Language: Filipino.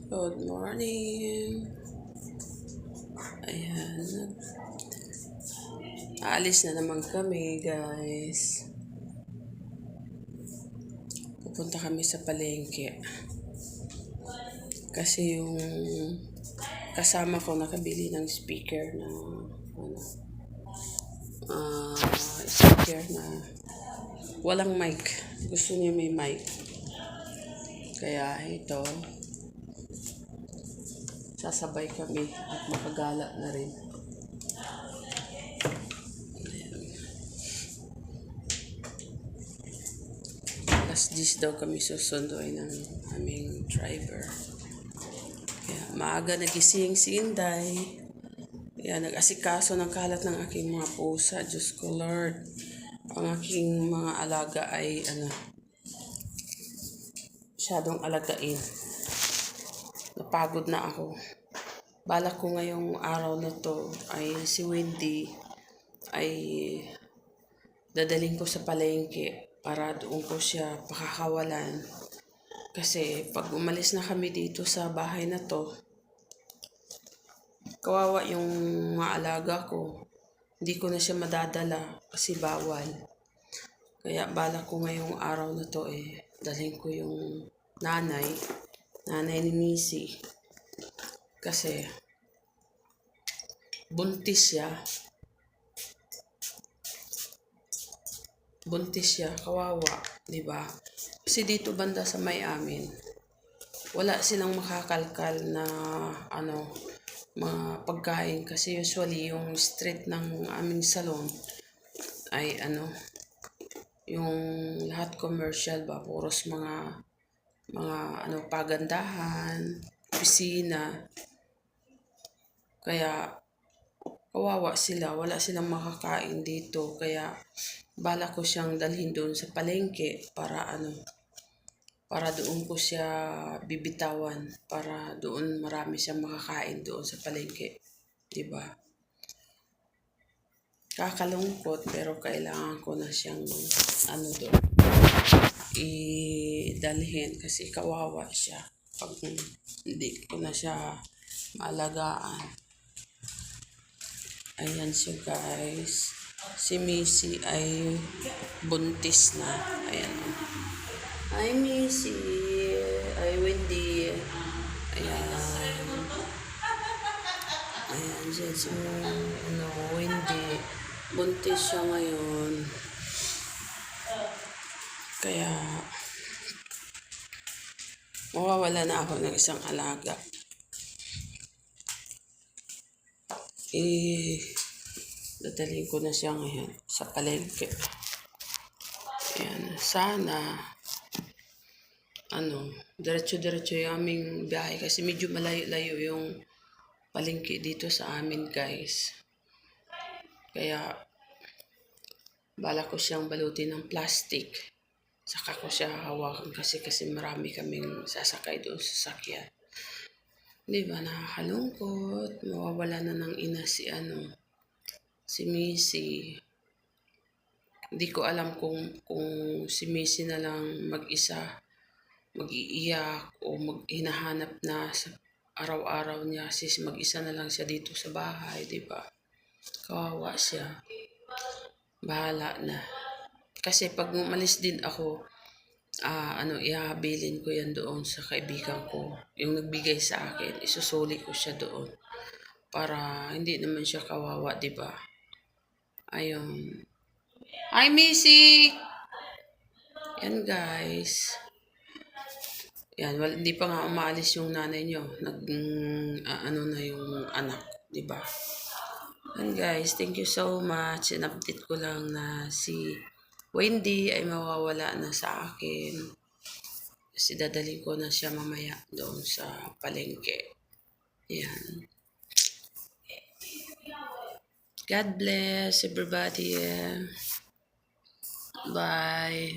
Good morning. Ayan. Aalis na naman kami, guys. Pupunta kami sa palengke. Kasi yung kasama ko nakabili ng speaker na speaker na walang mic. Gusto niya may mic. Kaya ito, sasabay kami at makagala na rin. Alas 10 daw kami susunduin ng aming driver. Kaya maaga nagising si Inday. Kaya nag-asikaso ng kalat ng aking mga pusa. Diyos ko Lord. Ang aking mga alaga ay masyadong alagain. Napagod na ako. Balak ko ngayong araw na to ay si Wendy ay dadaling ko sa palengke para doon ko siya pakakawalan. Kasi pag umalis na kami dito sa bahay na to, kawawa yung mga alaga ko. Hindi ko na siya madadala kasi bawal. Kaya balak ko ngayong araw na to dalhin ko yung nanay ni Missy. Kasi buntis siya. Kawawa, di ba? Kasi dito banda sa may amin, wala silang makakalkal na mga pagkain kasi usually yung street ng aming salon ay yung lahat commercial ba, puros mga pagandahan, opisina. Kaya kawawa sila, wala silang makakain dito. Kaya bala ko siyang dalhin doon sa palengke para doon ko siya bibitawan, para doon marami siyang makakain doon sa palengke, 'di ba? Kakalungkot pero kailangan ko na siyang doon idalhin kasi kawawa siya pag hindi ko na siya maalagaan. Ayan siya, guys. Si Missy ay buntis na. Ayan. Hi, Missy. Ay, Wendy. Ayan. Ayan siya si Wendy. Buntis siya ngayon. Kaya mawawala na ako ng isang alaga. Dadalhin ko na siya ngayon sa palengke. Ayan, sana diretso-diretso yung aming biyahe kasi medyo malayo-layo yung palengke dito sa amin, guys. Kaya bala ko siyang balutin ng plastic. Saka ko siya hawakan kasi marami kaming sasakay doon sa sakyan. Di ba, nakakalungkot. Mawawala na ng ina si Missy. Hindi ko alam kung si Missy na lang mag-isa mag-iiyak o hinahanap na sa araw-araw niya, sis mag-isa na lang siya dito sa bahay, di ba? Kawawa siya. Bahala na. Kasi pag umalis din ako, ihabilin ko yan doon sa kaibigan ko. Yung nagbigay sa akin, isusuli ko siya doon. Para hindi naman siya kawawa, di ba? Ayun. Hi, Missy! Yan, guys. Yan, hindi pa nga umaalis yung nanay nyo. Na yung anak, di ba? And guys, thank you so much. In-update ko lang na si Wendy ay mawawala na sa akin. Kasi dadalhin ko na siya mamaya doon sa palengke. Yan. God bless everybody. Bye.